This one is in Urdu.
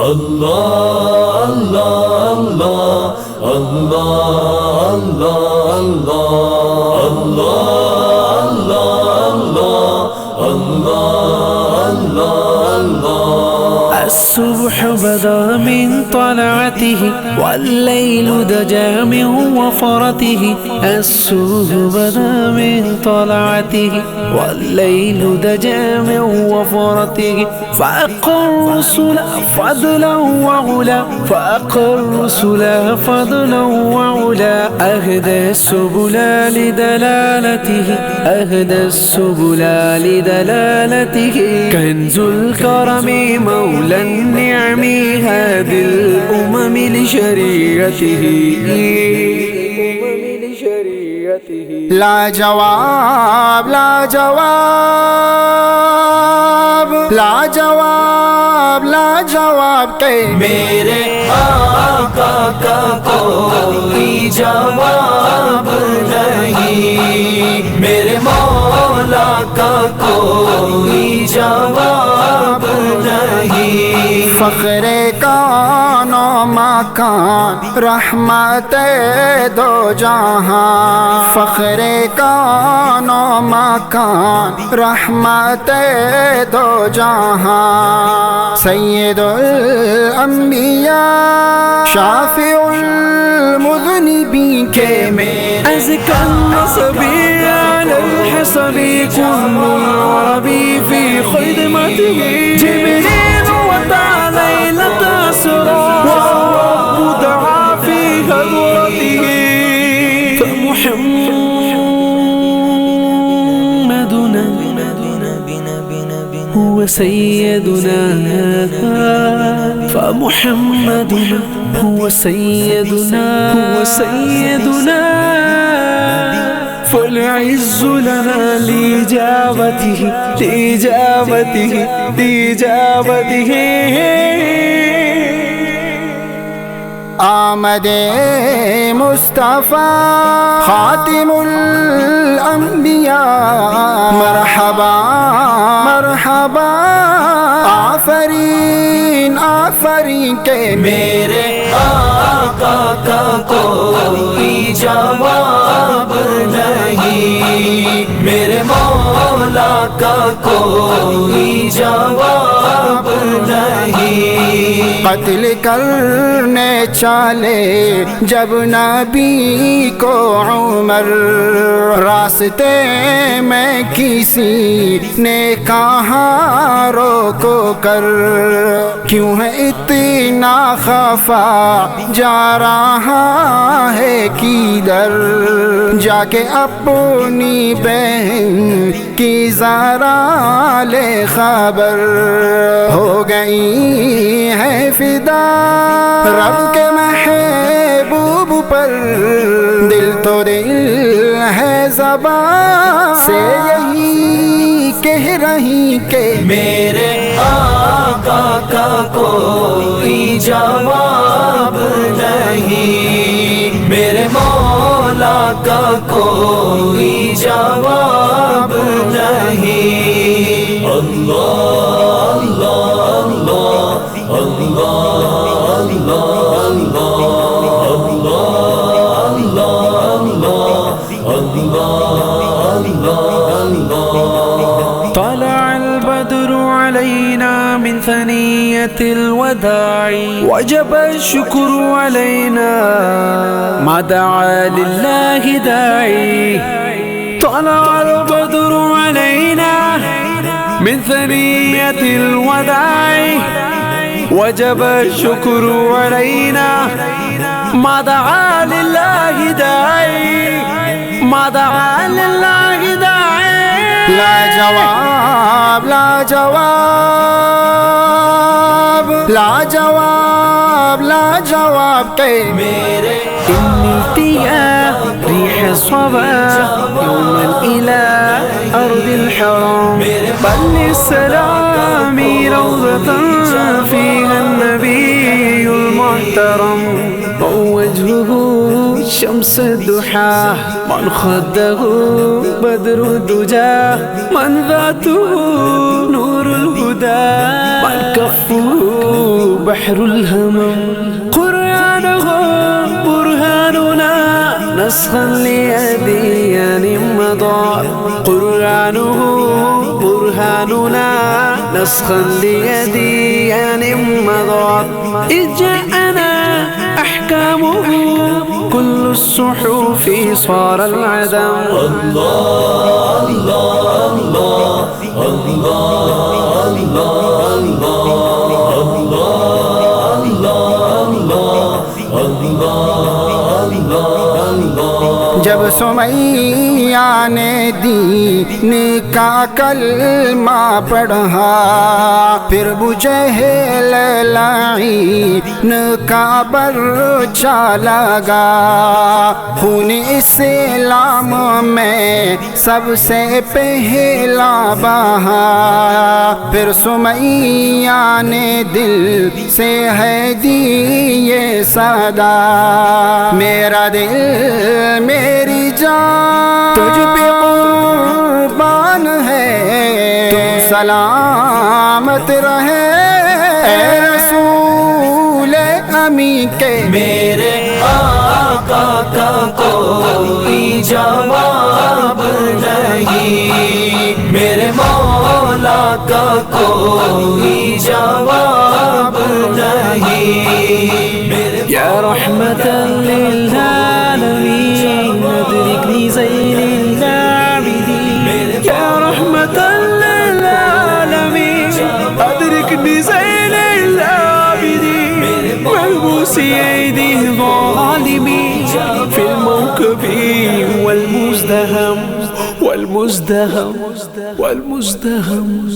اللہ اللہ اللہ اللہ اللہ اللہ اللہ اللہ الصبح بدا من طلعته والليل دجا من وفرته الصبح بدا من طلعته والليل دجا من وفرته فأقر الرسل فضلا وعلا فأقر الرسل فضلا وعلا أهدى السبل لدلالته أهدى السبل لدلالته كنز الكرم مولى النعم هادي الأمم لشريعته لا جواب لا جواب لا جواب لا جواب کہ میرے آقا کا کوئی جواب نہیں، میرے مولا کا کوئی جواب نہیں۔ فخر کان و مکان رحمت دو جہاں، فخر کان و مکان رحمت دو جہاں، سید الانبیاء شافع المذنبین کے میں أزكى النصب على الحسب كل العربي في خدمته جبريل وضع ليلة أسرى والرب دعا في هدرته فمحمدنا هو سيدنا فمحمدنا هو سيدنا هو سيدنا فالعز لنا لإجابته لإجابته لإجابته آمد مصطفیٰ خاتم الانبیاء مرحبا مرحبا آفرین آفرین کہ میرے آقا کا کوئی جواب نہیں، میرے مولا کا کوئی جواب نہیں۔ قتل کرنے چالے جب نبی کو عمر، راستے میں کسی نے کہا روکو کر، کیوں ہے اتنا خفا جا رہا ہے کدھر، جا کے اپنی بہن کی ذرا لے خبر، ہو گئی ہے فدا رب کے محبوب پر، دل تو دل ہے زبان سے یہی کہہ رہی کہ میرے آقا کا کوئی جواب نہیں، میرے مولا کا کوئی جواب نہیں۔ اللہ اللہ اللہ اللہ۔ طلع البدر علينا من ثنية الوداع وجب الشكر علينا ما دعا لله داعي، طلع البدر علينا من ثنية الوداع وجب الشكر علينا ما دعا لله داعي ما دعا لله داعي لا جواب لا جواب لا جواب لا جواب کہ میرے إني يا ريح الصبا يوما إلى أرض الحرام بل السلام روضة فيها النبي المحترم ووجهه شمس الضحى من خده بدر الدجى من ذاته نور الهدى من كفه بحر الهمم قرآنه برهاننا نسخا لأديان مضى قرآنه برهاننا نسخا لأديان مضى إذ جاءنا أحكامه كل الصحف صار العدم جب سمیہ نے دین کا کلمہ پڑھا پھر بجہل لعین کا برچا لگا خون اسلام میں سب سے پہلا بہا پھر سمیہ نے دل سے ہے دی یہ صدا میرا دل میری جان تجھ پہ قربان ہے تو سلامت رہے اے رسول امی کے میرے آقا کا کوئی جواب نہیں میرے مولا کا کوئی جواب نہیں يا رحمة للعالمين أدركني زين العابدين يا رحمة للعالمين أدركني زين العابدين ملبوس أيدي الظالمين في الموكب والمزدهم والمزدهم والمزدهم